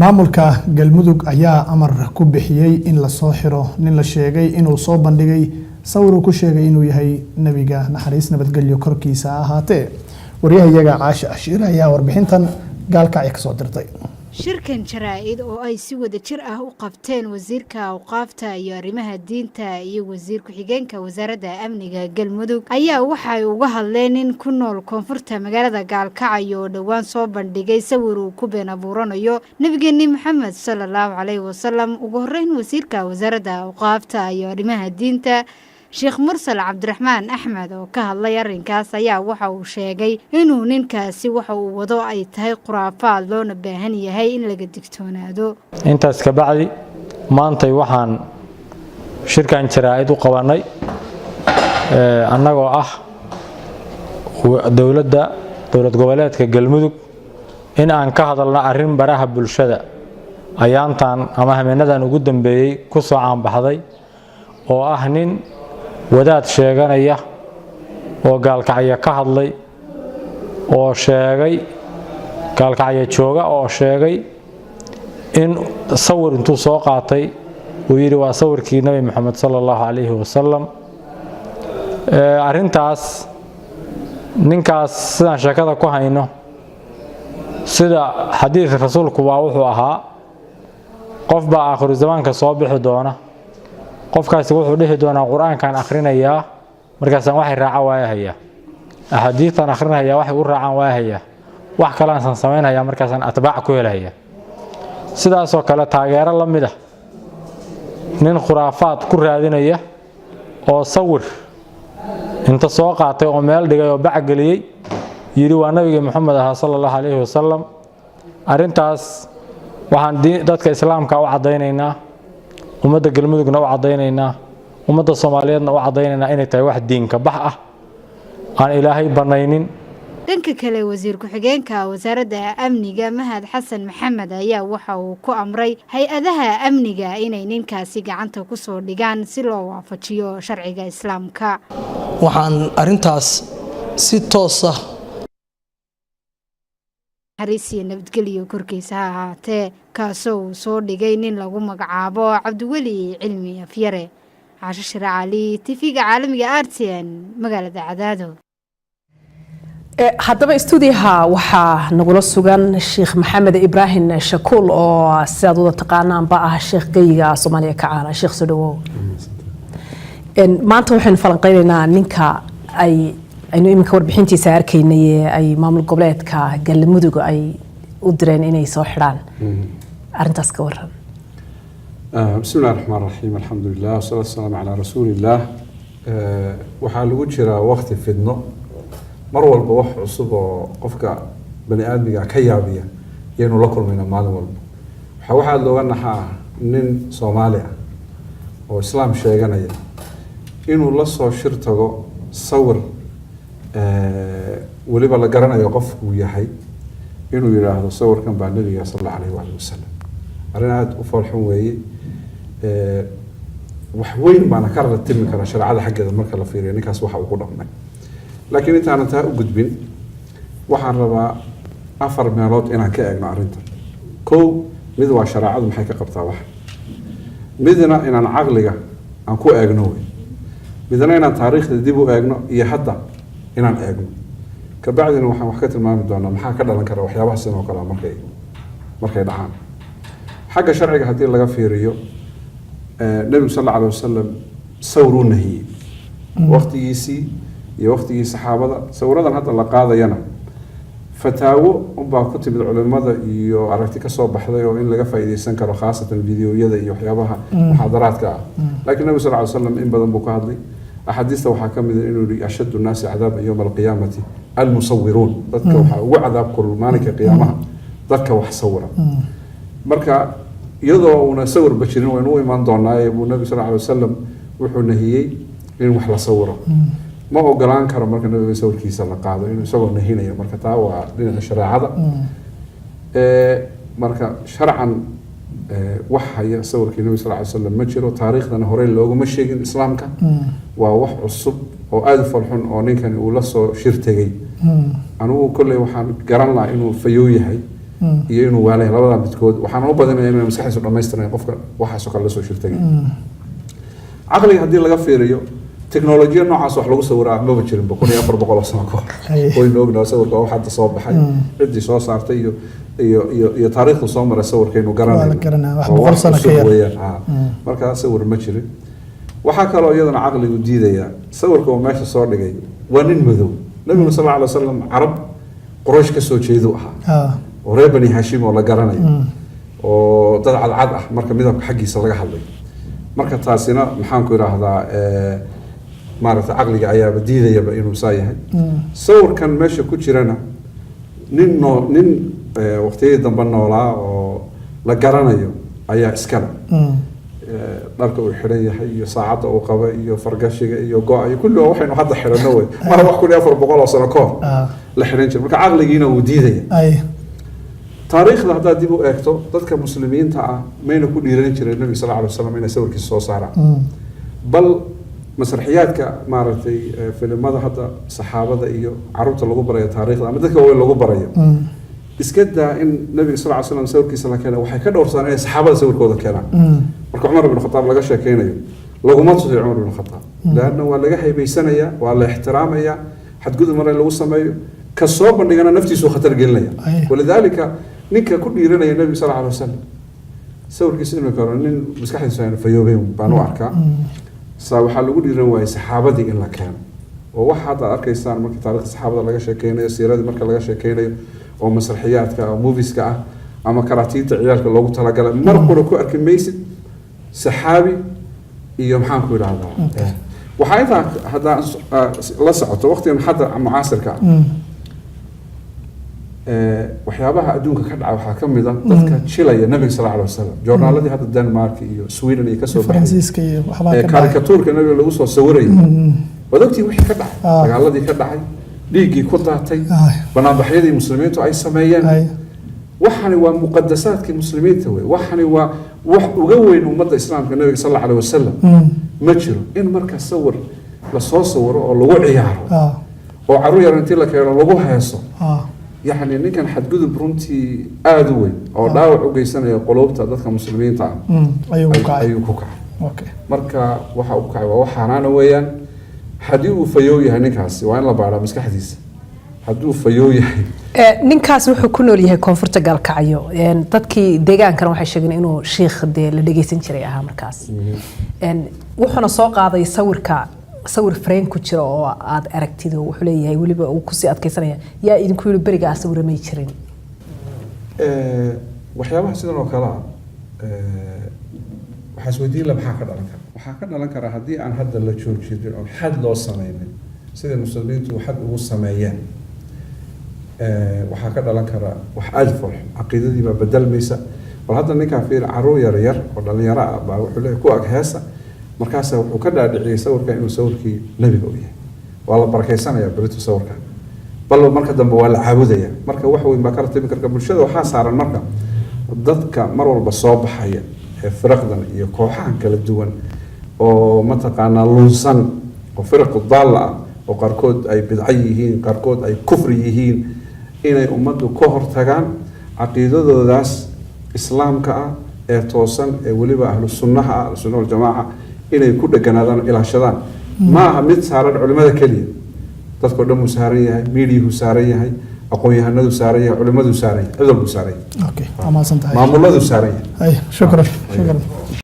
maamulka galmudug ayaa amar ku bixiyay in la soo xiro nin la sheegay inuu soo bandhigay sawir ku sheegay inuu yahay nabiga naxariis nabadgelyo korkiisa ahaatee wariyahayaga Caasha Ashiir ayaa warbixintan gaalkacyo ka soo dirtay. shirkan jaraa'id oo ay si wada jir ah u qabteen wasiirka awqaafta iyo arrimaha diinta iyo wasiir ku-xigeenka wasaaradda amniga galmudug ayaa waxay uga hadleen in ku nool koonfurta magaalada gaalkacyo oo dhawaan soo bandhigay sawir uu ku been abuuranayo nabigeeni maxamed sallallahu alayhi wasallam. ugu horeyn wasiirka wasaaradda awqaafta iyo arrimaha diinta Sheekh Mursal Cabdiraxmaan Axmed oo ka hadlay arrinkaas ayaa waxa uu sheegay inuu ninkaasi waxa uu wado ay tahay khuraafaad loona baahan yahay in laga digtoonaado. intaas ka bacdi maantay waxaan shirkan jaraa'id u qabanay annagoo ah dowlad goboleedka galmudug in aan ka hadalno arrin baraha bulshada ayaantan ama hameenadan ugu dambeeyay ku soo caanbaxday oo ah nin wadaad sheeganaya oo gaalkacyo ka hadlay oo sheegay gaalkacyo jooga oo sheegay in sawir intuu soo qaatay uu yiri waa sawirkii nabi maxamed sallallahu alayhi wasallam. arrintaas ninkaas sidaan sheekada ku hayno sida xadiis rasuulku waa wuxuu ahaa qof baa aakhiru zamaanka soo bixi doona qofkaasi wuxuu dhihi doonaa quraankan akhrinayaa markaasaan waxay raaca waayahaya ahadiitan akhrinayaa waxay u raacaan waayahaya wax kale aan sameeynayaa markaasaan atbaac ku helaya sidaas oo kale taageero la mid ah nin khuraafaad ku raadinaya oo sawir inta soo qaatay oo meel dhigay oo bac galiyay yiri waa nabiga maxamed sallallahu alayhi wasallam. arrintaas waxaan dadka islaamka u cadeynaynaa ummadda galmudugna u cadeynaynaa ummadda Soomaaliyeedna u cadeynaynaa inay tahay wax diinka bax ah aan ilaahay banaynin. dhanka kale wasiir ku-xigeenka wasaaradda amniga Mahad Xasan Maxamed ayaa waxa uu ku amray hay'adaha amniga inay ninkaasi gacanta ku soo dhigaan si loo waafajiyo sharciga islaamka. waxaan arrintaas si toos ah harisiye nabadgelyo korkiisa ahaatee kaasoo soo dhigay nin lagu magacaabo Cabdiweli Cilmi Afyare. Caasha Ashiir Ali TV-ga caalamiga RTN magaalada Cadaado. haddaba stuudiyaha waxaa nagula sugan Sheekh Maxamed Ibrahim Shakuul oo sidaad wada taqaanaanba ah Sheekh Gayga Soomaaliya ka caana. Sheekh soo dhawow. maanta waxaan falanqeynaynaa ninka aynu iminka warbixintiisa arkaynay ay maamul goboleedka galmudug ay u direen inay soo xiraan arrintaas ka waran. bismillaahir rahmaanir rahiim alxamdulillaah wasalaatu wasalaamu calaa rasuulillaah. waxaa lagu jiraa waqti fidno mar walba wax cusub oo qofka bani aadmiga ka yaabiya yaynu la kulmayna maalin walba. waxaa looga naxaa nin Soomaali ah oo islaam sheeganaya inuu la soo shir tago sawir waliba la garanayo qofku yahay inuu yiraahdo sawirkan baa nabiga sallallahu alayhi wasallam. arrin aad u farxan weeye. wax weyn baana ka ratimi kara sharciyada xaggeeda marka la fiiriyo ninkaas waxa uu ku dhaqmay. laakiin intaan taa u gudbin waxaan rabaa afar meelood inaan ka eegno arrintan. kow mid waa sharciyadu maxay ka qabtaa wax, midna inaan caqliga aan ku eegno way, midna inaan taariikhda dib u eegno iyo hadda inaan eegno. ka bacdina waxaan wax ka tilmaami doonaa maxaa ka dhalan kara waxyaabaha sidoo kale markay dhacaan. xagga sharciga haddii laga fiiriyo nabiga sallallahu alayhi wasallam sawiruu nahiyay waqtigiisii iyo waqtigii saxaabada. sawiradan hadda la qaadayana fataawo baa ku timid culimada iyo aragti ka soo baxday oo in laga faa'iideysan karo khaasatan fiidiyoyada iyo waxyaabaha muxaadaraadka ah. laakiin nabiga sallallahu alayhi wasallam in badan buu ka hadlay. أحاديث waxaa kamid ah inuu ashadu الناس عذاب يوم القيامة المصورون dadka waxa ugu cadaab kulul maalinka qiyaamaha dadka wax sawira. marka iyadoo una sawir bashirin waynu iman doonaa Abu Nabi sallallahu alayhi wasallam wuxuu nahiyay in wax la sawiro. ma ogolaan karo marka nabiga sawirkiisa la qaado inuu isagoo nahinayo. marka taa waa dhinaca shariicada. marka sharcan wax haya sawirkii nabiga sallallahu alayhi wasallam ma jiro. taariikhdana hore looguma sheegin islaamka. waa wax cusub oo aad u farxun oo ninkan uu la soo shirtagay. anigu kulay waxaan garan lahaa inuu fayo yahay iyo inuu waalahay labada midkood waxaan u badinayaa inay maskaxdiisu dhammaystirnayn qofka waxaasoo kale la soo shirtagay caqliga haddii laga fiiriyo teknolojiyad noocaas wax lagu sawiraa maba jirin 1400 sano ka hor waynu ognaa sawirka wax hadda soo baxay ciddii soo saartay iyo taariikhda soo maray sawirkeenu garanayno wax boqol sano ka yar marka sawir ma jirin waxaa kaloo iyadana caqligu diidaya sawirka uu meesha soo dhigay waa nin madow nabiga sallallahu alayhi wasallam carab quraysh ka soo jeedo ahaa oo reer bani hashim oo la garanayo oo dad cadcad ah marka midabka xaqiisa laga hadlay marka taasina maxaan ku yiraahdaa maaragtay caqliga ayaa diidayaba inuu saa yahay sawirkan meesha ku jirana nin waqtiyadii dambe noolaa oo la garanayo ayaa iskale dharka uu xiran yahay iyo saacadda uu qabo iyo fargashiga iyo go-a iyo kulli waxaynu hadda xiranno wey mar wax 1400 sano ka hor la xiran jiray marka caqligiina wuu diidaya taariikhda haddaad dib u eegto dadka muslimiinta ah mayna ku dhiiran jireen nabiga sallallahu alayhi wasallam inay sawirkiisa soo saaraan bal masraxiyaadka maaragtay filimada hadda saxaabada iyo carruurta lagu barayo taariikhda ama dadka waaweyn lagu barayo iska daa in nabiga sallallahu alayhi wasallam sawirkiisa la keenay waxay ka dhowrsan inay saxaabada sawirkooda keenaan marka Umar ibn Khattab laga sheekeynayo laguma tusiyo Umar ibn Khattab laana waa laga haybaysanaya waa la ixtiraamaya xadgudub mar lagu sameeyo ka soo bandhigana naftiisu khatar gelinaya walidaalika ninka ku dhiiranaya nabiga sallallahu alayhi wasallam sawirkiisa inuu karo nin maskaxdiisa ay fayoobeen baan u arkaa waxaa lagu dhiiran waayay saxaabadii in la keeno oo waxa hadda arkaysaan marka taariikhda saxaabada laga sheekeynayo siiradii marka laga sheekeynayo oo masraxiyaadka oo movieska ah ama karaatiinta ciyaalka loogu talagalay mar qura ku arki maysid saxaabi iyo maxaan ku yiraahdaa waxaa intaa hadda la socoto waqtigan hadda mucaasirka waxyaabaha adduunka ka dhaca waxaa ka mid ah dadka chilaya nabiga sallallahu alayhi wasallam joornaaladii hadda Denmark iyo Sweden iyo kasoo Faransiiska iyo waxba ka karikatuurka nabiga lagu soo sawirayay wadagtii wixii ka dhacay dagaaladii ka dhacay dhiigii ku daatay banaanbaxyadii muslimiintu ay sameeyeen waxani waa muqaddasaadkii muslimiinta wey waxani waa wax uga weyn ummadda islaamka nabiga sallallahu alayhi wasallam ma jiro in marka sawir la soo sawiro oo lagu ciyaaro oo carruur yar intii la keeno lagu heeso يعني نكن حدجذب برنتي آدوي أو داوع وجيسنا قلوبته ذاتك مسلمين تعم أيوة كوكا أوكي مركا وح وكا وحنا ويان حديو فيوي هنكاس وين لا بعرف مسك حديث حديو فيوي ninkaas wuxuu ku nool yahay koonfurta galkacyo dadkii deegaankan waxay sheegeen inuu sheekh la dhageysan jiray ahaa markaas wuxuuna soo qaaday sawir frame ku jira oo aad aragtido wuxuu leeyahay waliba uu ku sii adkeysanaya yaa idinku yiri bariga sawir ma jirin waxyaabaha sidan oo kala waxa isweydiin la maxaa ka dhalan kara hadii aan hadda la joojin oo xad loo sameeyay sida muslimiintu xad ugu sameeyeen waxa ka dhalan kara wax alfur aqeedadii ba beddelmaysa wal hadda ninka fiir carruur yar oo dhalinyaro ah baa wuxuu leeyahay ku ag heesa markaas wuxuu ka dhaadhiciyay sawirka inuu sawirkii nabiga u yahay waa la barakeysanaya baritu sawirka bal marka dambe waa la caabudaya marka wax weyn ba ka ratib karka bulshada waxa saaran marka dadka mar walba soo baxaya ee firqadan iyo kooxahan kala duwan oo mataqaana lunsan oo firq dalla oo qarkood ay bidca yihiin qarkood ay kufri yihiin inay ummaddu ka hortagaan aqeedadoodaas islaamka ah ee toosan ee waliba ahlus sunnaha wal jamaa inay ku dhaganaadaan ilaashadaan ma aha mid saaran culimada kaliya dadku dhan uu saaran yahay meediyahu saaran yahay aqoon-yahanadu saaran yahay culimadu saaran yahay cidul saaran yahay okay ama santahay maamuladu saaran yahay ay shukran